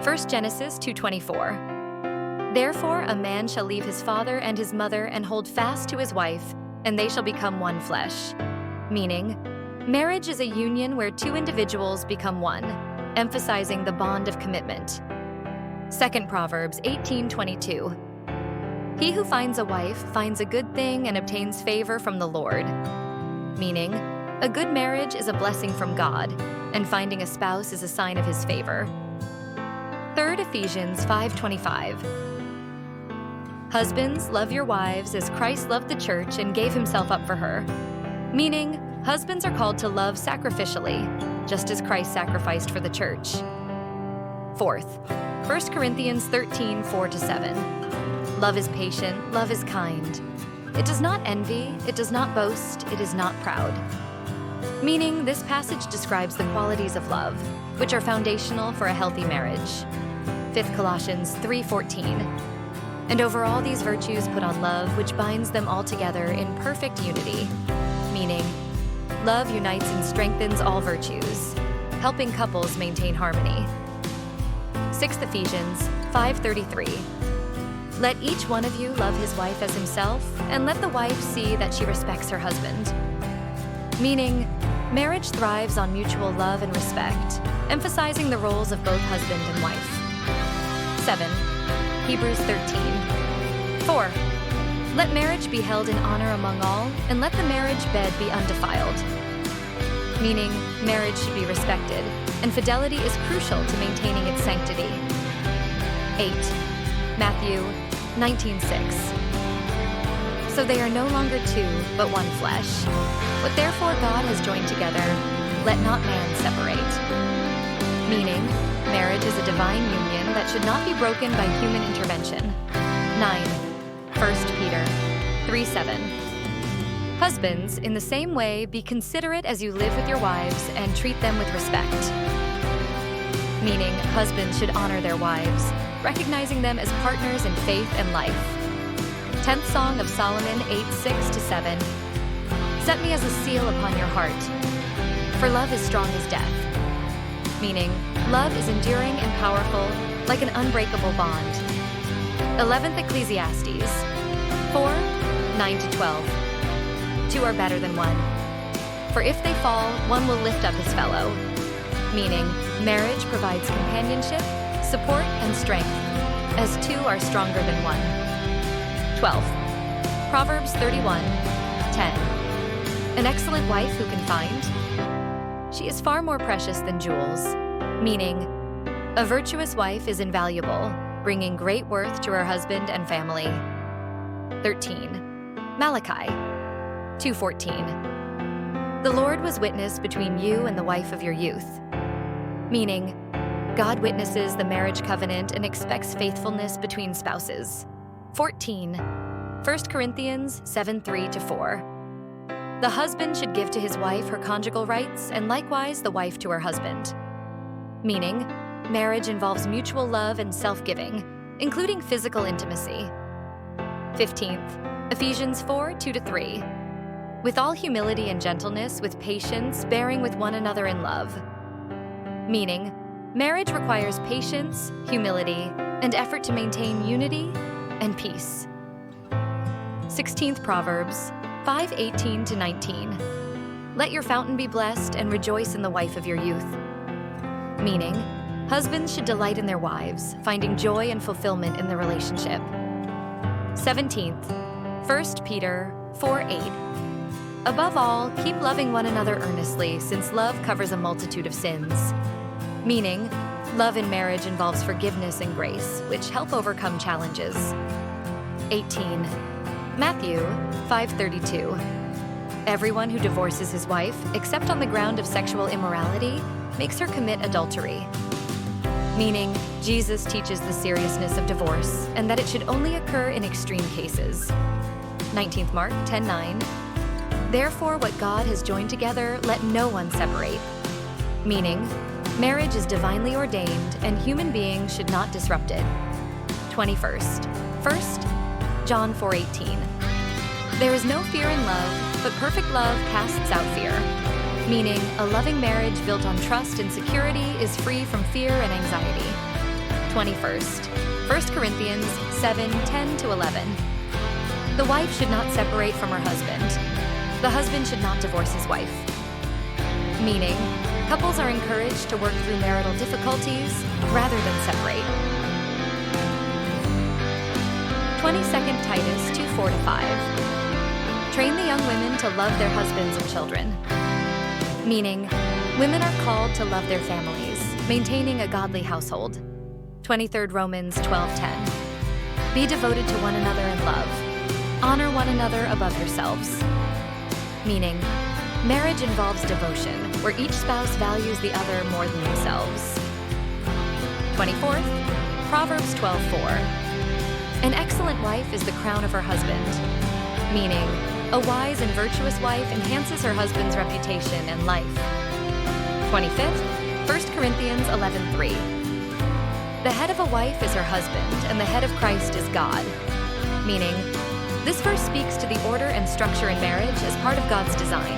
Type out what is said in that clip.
1 Genesis 2:24. Therefore a man shall leave his father and his mother and hold fast to his wife, and they shall become one flesh. Meaning, marriage is a union where two individuals become one, emphasizing the bond of commitment. 2 Proverbs 18:22. He who finds a wife finds a good thing and obtains favor from the Lord. Meaning, a good marriage is a blessing from God, and finding a spouse is a sign of his favor. 3 Ephesians 5:25. Husbands, love your wives as Christ loved the church and gave himself up for her. Meaning, husbands are called to love sacrificially, just as Christ sacrificed for the church. 4th, 1 Corinthians 13:4-7. Love is patient, love is kind. It does not envy, it does not boast, it is not proud. Meaning, this passage describes the qualities of love, which are foundational for a healthy marriage. 5 Colossians 3:14. And over all these virtues put on love, which binds them all together in perfect unity. Meaning, love unites and strengthens all virtues, helping couples maintain harmony. 6 Ephesians 5:33. Let each one of you love his wife as himself, and let the wife see that she respects her husband. Meaning, marriage thrives on mutual love and respect, emphasizing the roles of both husband and wife. 7. Hebrews 13:4. Let marriage be held in honor among all, and let the marriage bed be undefiled. Meaning, marriage should be respected, and fidelity is crucial to maintaining its sanctity. 8. Matthew 19:6. So they are no longer two, but one flesh. What therefore God has joined together, let not man separate. Meaning, marriage is a divine union that should not be broken by human intervention. 9. 1 Peter 3:7. Husbands, in the same way, be considerate as you live with your wives and treat them with respect. Meaning, husbands should honor their wives, recognizing them as partners in faith and life. 10th Song of Solomon 8:6-7. Set me as a seal upon your heart, for love is strong as death. Meaning, love is enduring and powerful, like an unbreakable bond. 11th Ecclesiastes 4:9-12. Two are better than one, for if they fall, one will lift up his fellow. Meaning, marriage provides companionship, support, and strength, as two are stronger than one. 12. Proverbs 31:10. An excellent wife who can find? She is far more precious than jewels. Meaning, a virtuous wife is invaluable, bringing great worth to her husband and family. 13. Malachi 2:14. The Lord was witness between you and the wife of your youth. Meaning, God witnesses the marriage covenant and expects faithfulness between spouses. 14. 1 Corinthians 7:3-4. The husband should give to his wife her conjugal rights, and likewise the wife to her husband. Meaning, marriage involves mutual love and self-giving, including physical intimacy. 15th, Ephesians 4:2-3. With all humility and gentleness, with patience, bearing with one another in love. Meaning, marriage requires patience, humility, and effort to maintain unity and peace. 16th Proverbs 5:18-19. Let your fountain be blessed and rejoice in the wife of your youth. Meaning, husbands should delight in their wives, finding joy and fulfillment in the relationship. 17th, 1 Peter 4:8. Above all, keep loving one another earnestly, since love covers a multitude of sins. Meaning, love in marriage involves forgiveness and grace, which help overcome challenges. 18. Matthew 5:32. Everyone who divorces his wife, except on the ground of sexual immorality, makes her commit adultery. Meaning, Jesus teaches the seriousness of divorce and that it should only occur in extreme cases. 19th Mark 10:9. Therefore, what God has joined together, let no one separate. Meaning, marriage is divinely ordained and human beings should not disrupt it. 21st. First, John 4:18. There is no fear in love, but perfect love casts out fear. Meaning, a loving marriage built on trust and security is free from fear and anxiety. 21st, 1 Corinthians 7:10-11. The wife should not separate from her husband. The husband should not divorce his wife. Meaning, couples are encouraged to work through marital difficulties rather than separate. 22nd Titus 2:4-5. Train the young women to love their husbands and children. Meaning, women are called to love their families, maintaining a godly household. 23rd Romans 12:10. Be devoted to one another in love. Honor one another above yourselves. Meaning, marriage involves devotion, where each spouse values the other more than themselves. 24th, Proverbs 12:4. An excellent wife is the crown of her husband. Meaning, a wise and virtuous wife enhances her husband's reputation and life. 25th, 1 Corinthians 11:3. The head of a wife is her husband, and the head of Christ is God. Meaning, this verse speaks to the order and structure in marriage as part of God's design.